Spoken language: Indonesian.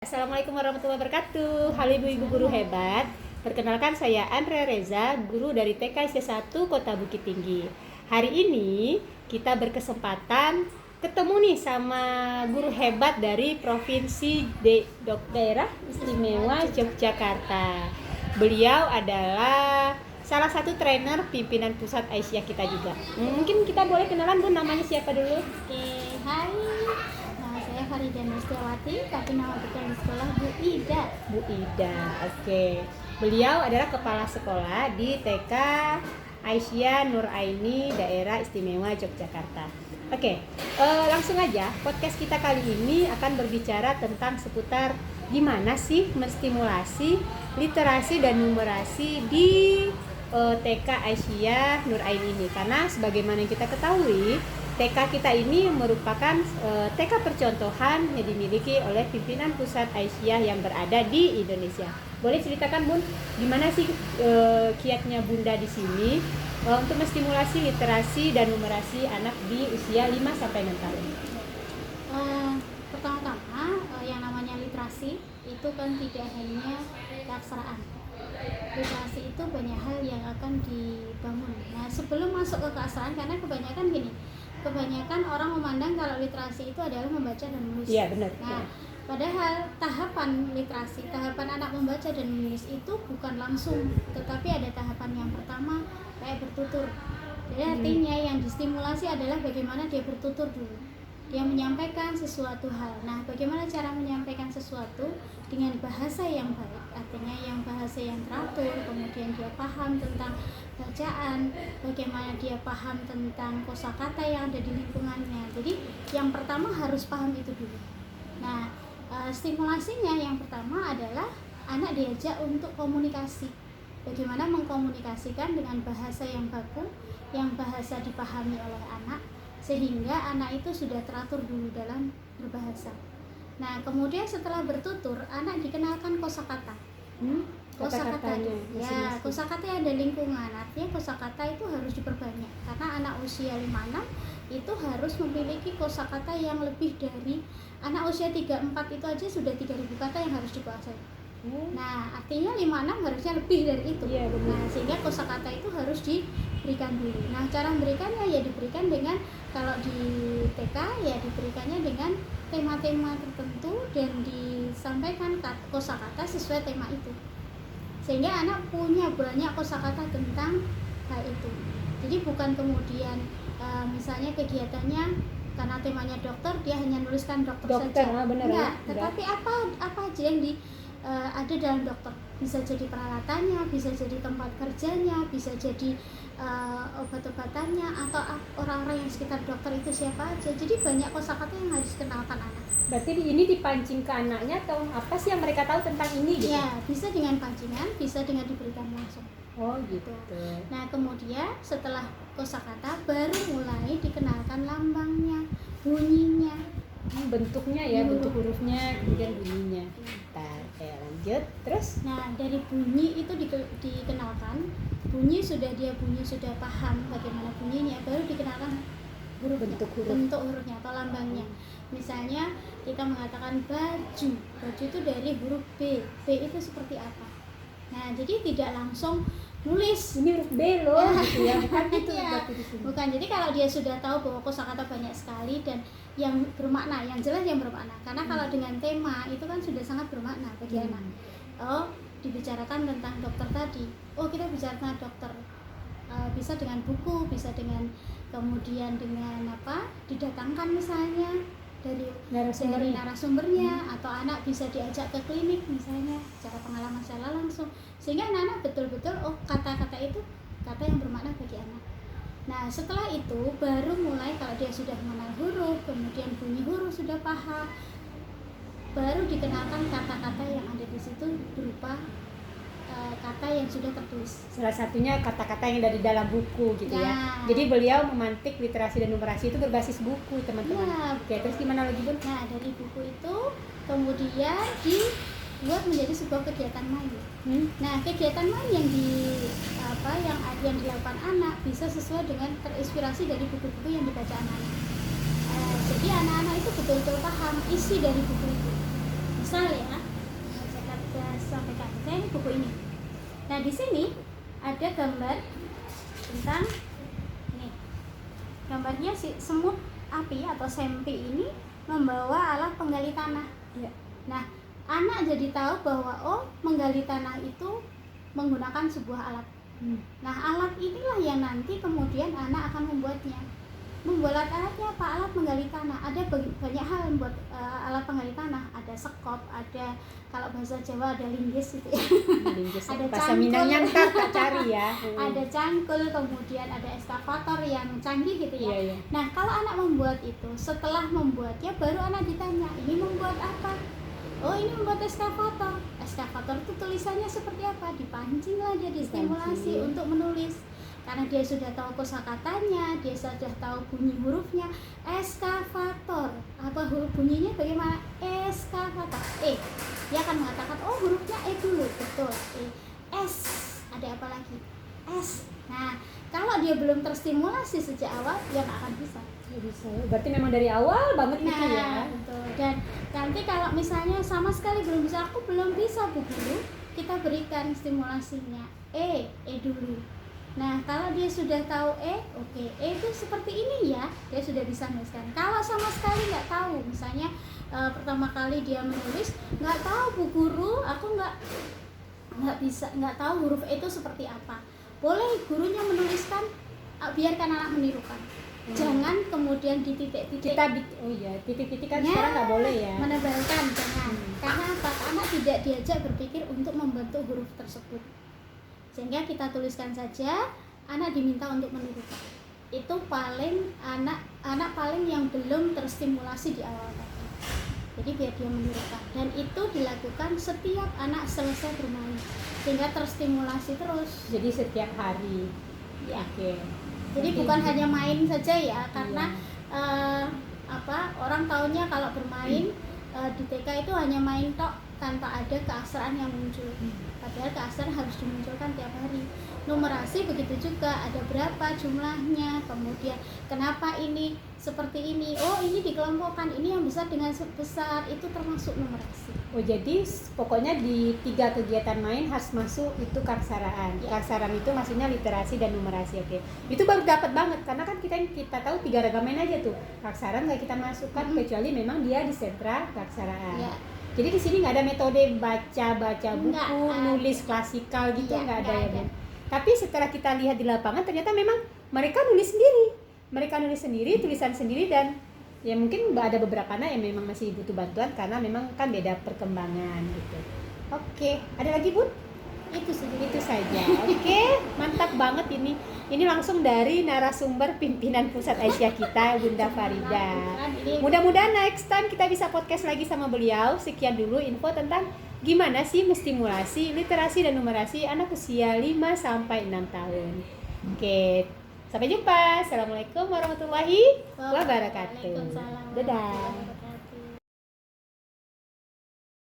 Assalamualaikum warahmatullahi wabarakatuh. Halo ibu-ibu guru hebat. Perkenalkan saya Andrea Reza, guru dari TK IC1 Kota Bukit Tinggi. Hari ini kita berkesempatan ketemu nih sama guru hebat dari Provinsi Daerah Istimewa Yogyakarta. Beliau adalah salah satu trainer pimpinan pusat Aisyah kita juga. Mungkin kita boleh kenalan Bu, namanya siapa dulu? Oke, hai. Nama saya Farida Nustiawati, tapi nama betul di sekolah Bu Ida. Bu Ida, oke. Beliau adalah kepala sekolah di TK Aisyah Nur Aini, Daerah Istimewa Yogyakarta. Oke, langsung aja. Podcast kita kali ini akan berbicara tentang seputar gimana sih menstimulasi literasi dan numerasi di TK Aisyah Nur Aini ini. Karena sebagaimana yang kita ketahui, TK kita ini merupakan TK percontohan yang dimiliki oleh pimpinan pusat Aisyah yang berada di Indonesia. Boleh ceritakan Bun, gimana sih kiatnya Bunda di sini untuk menstimulasi literasi dan numerasi anak di usia 5 sampai 6 tahun? Pertama-tama yang namanya literasi itu kan tidak hanya keaksaraan. Literasi itu banyak hal yang akan dibangun. Nah, sebelum masuk ke keaksaraan, karena kebanyakan orang memandang kalau literasi itu adalah membaca dan menulis. Iya, benar. Nah, padahal tahapan literasi, tahapan anak membaca dan menulis itu bukan langsung, tetapi ada tahapan yang pertama kayak bertutur. Jadi artinya yang distimulasi adalah bagaimana dia bertutur dulu. Dia menyampaikan sesuatu hal. Nah, bagaimana cara menyampaikan sesuatu dengan bahasa yang baik, artinya yang bahasa yang teratur, kemudian dia paham tentang bacaan, bagaimana dia paham tentang kosakata yang ada di lingkungannya. Jadi yang pertama harus paham itu dulu. Nah, stimulasinya yang pertama adalah anak diajak untuk komunikasi. Bagaimana mengkomunikasikan dengan bahasa yang baku, yang bahasa dipahami oleh anak, sehingga anak itu sudah teratur dulu dalam berbahasa. Nah, kemudian setelah bertutur, anak dikenalkan kosakata. Kosakatanya, ya, kosakata yang ada lingkungan. Artinya kosakata itu harus diperbanyak, karena anak usia 5-6 itu harus memiliki kosakata yang lebih dari anak usia 3-4 itu aja sudah 3.000 kata yang harus dikuasai. Nah, artinya 5-6 harusnya lebih dari itu. Iya, benar. Nah, sehingga kosakata itu harus diberikan dulu. Nah, cara memberikannya ya diberikan dengan, kalau di TK ya diberikannya dengan tema-tema tertentu dan disampaikan kosakata sesuai tema itu. Sehingga anak punya banyak kosakata tentang hal itu. Jadi bukan kemudian misalnya kegiatannya karena temanya dokter, dia hanya nuliskan dokter saja. Enggak, tetapi apa aja yang ada dalam dokter, bisa jadi peralatannya, bisa jadi tempat kerjanya, bisa jadi obat-obatannya, atau orang-orang yang sekitar dokter itu siapa aja. Jadi banyak kosakata yang harus dikenalkan anak. Berarti ini dipancing ke anaknya atau apa sih yang mereka tahu tentang ini gitu? Ya, bisa dengan pancingan, bisa dengan diberikan langsung. Oh gitu. Nah, kemudian setelah kosakata baru mulai dikenalkan lambangnya, bunyinya, Bentuknya ya, bentuk hurufnya, kemudian bunyinya. Bentar, lanjut. Terus? Nah, dari bunyi itu dikenalkan. Bunyi sudah paham bagaimana bunyinya, baru dikenalkan Bentuk hurufnya atau lambangnya. Misalnya kita mengatakan baju itu dari huruf B itu seperti apa. Nah, jadi tidak langsung nulis ini huruf B loh, gitu ya, bukan gitu. Ya, bukan. Jadi kalau dia sudah tahu bahwa kosakata banyak sekali dan yang bermakna, yang jelas yang bermakna. Karena kalau dengan tema itu kan sudah sangat bermakna bagi anak. Oh, dibicarakan tentang dokter tadi. Oh, kita bicara tentang dokter. Bisa dengan buku, bisa dengan kemudian dengan didatangkan misalnya dari narasumbernya, atau anak bisa diajak ke klinik misalnya, cara pengalaman secara langsung, sehingga anak-anak betul-betul kata-kata itu kata yang bermakna bagi anak. Nah, setelah itu baru mulai, kalau dia sudah mengenal huruf, kemudian bunyi huruf sudah paham, baru dikenalkan kata-kata yang ada di situ berupa kata yang sudah tertulis. Salah satunya kata-kata yang ada di dalam buku gitu ya. Jadi beliau memantik literasi dan numerasi itu berbasis buku, teman-teman. Ya, oke, terus gimana lagi Bun? Nah, dari buku itu kemudian dibuat menjadi sebuah kegiatan main. Nah, kegiatan main yang yang dilakukan anak bisa sesuai dengan terinspirasi dari buku-buku yang dibaca anak-anak. Jadi anak-anak itu betul-betul paham isi dari buku itu. misal ya, Jakarta sampai Jakarta ini buku ini. Nah di sini ada gambar tentang ini, gambarnya si semut api atau sempi ini membawa alat penggali tanah. Ya. Nah anak jadi tahu bahwa oh menggali tanah itu menggunakan sebuah alat. Nah alat inilah yang nanti kemudian anak akan membuatnya. Membuat alatnya apa? Alat menggali tanah. Ada banyak hal membuat alat penggali tanah. Ada sekop, ada kalau bahasa Jawa ada linggis gitu ya. Linggis. Ada Bahasa cangkul. Minangnya ntar tak cari ya. Ada cangkul, kemudian ada eskavator yang canggih gitu ya. Iya, iya. Nah kalau anak membuat itu, setelah membuatnya baru anak ditanya, ini membuat apa? Oh ini membuat eskavator. Eskavator itu tulisannya seperti apa? Dipancing lah dia, distimulasi Dipancing. untuk menulis. Karena dia sudah tahu kosakatanya, dia sudah tahu bunyi hurufnya. Eskavator, apa huruf bunyinya bagaimana? Eskavator. Dia akan mengatakan oh hurufnya dulu, betul. S, ada apa lagi? S. Nah kalau dia belum terstimulasi sejak awal, dia nggak akan bisa. Bisa. Berarti memang dari awal banget gitu ya. Betul. Dan nanti kalau misalnya sama sekali belum bisa, aku belum bisa Bu Guru, kita berikan stimulasinya. Dulu. Nah, kalau dia sudah tahu oke, itu seperti ini ya, dia sudah bisa menuliskan. Kalau sama sekali nggak tahu, misalnya pertama kali dia menulis, nggak tahu Bu Guru, aku nggak tahu huruf itu seperti apa. Boleh gurunya menuliskan, biarkan anak menirukan. Jangan kemudian di titik-titik. Titik-titik kan sekarang nggak boleh ya. Menebalkan jangan. Karena apa? Anak tidak diajak berpikir untuk membentuk huruf tersebut. Sehingga kita tuliskan saja, anak diminta untuk menirukan. Itu paling anak paling yang belum terstimulasi di awal tadi. Jadi biar dia menirukan, dan itu dilakukan setiap anak selesai bermain sehingga terstimulasi terus. Jadi setiap hari. Ya. Oke. Jadi bukan hanya main saja ya, karena orang taunya kalau bermain di TK itu hanya main tok tanpa ada keaksaraan yang muncul. Padahal keaksaraan harus dimunculkan tiap hari. Numerasi begitu juga, ada berapa jumlahnya, kemudian kenapa ini seperti ini, oh ini dikelompokkan, ini yang besar dengan besar, itu termasuk numerasi. Oh jadi pokoknya di 3 kegiatan main harus masuk itu keaksaraan. Ya. Keaksaraan itu maksudnya literasi dan numerasi. Oke. Itu baru dapat banget karena kan kita tahu 3 ragam main aja tuh. Keaksaraan nggak kita masukkan kecuali memang dia di sentra keaksaraan. Ya. Jadi di sini nggak ada metode baca buku, Nggak nulis klasikal gitu, Iya, nggak ada nggak ya ada. Bu. Tapi setelah kita lihat di lapangan ternyata memang mereka nulis sendiri, tulisan sendiri, dan ya mungkin ada beberapa anak yang memang masih butuh bantuan karena memang kan beda perkembangan gitu. Oke, ada lagi Bun? Itu saja. Oke, mantap banget ini. Ini langsung dari narasumber pimpinan Pusat Aisyah kita, Bunda Farida. Mudah-mudahan next time kita bisa podcast lagi sama beliau. Sekian dulu info tentang gimana sih menstimulasi literasi dan numerasi anak usia 5-6 tahun. Oke, sampai jumpa. Assalamualaikum warahmatullahi wabarakatuh. Waalaikumsalam. Dadah.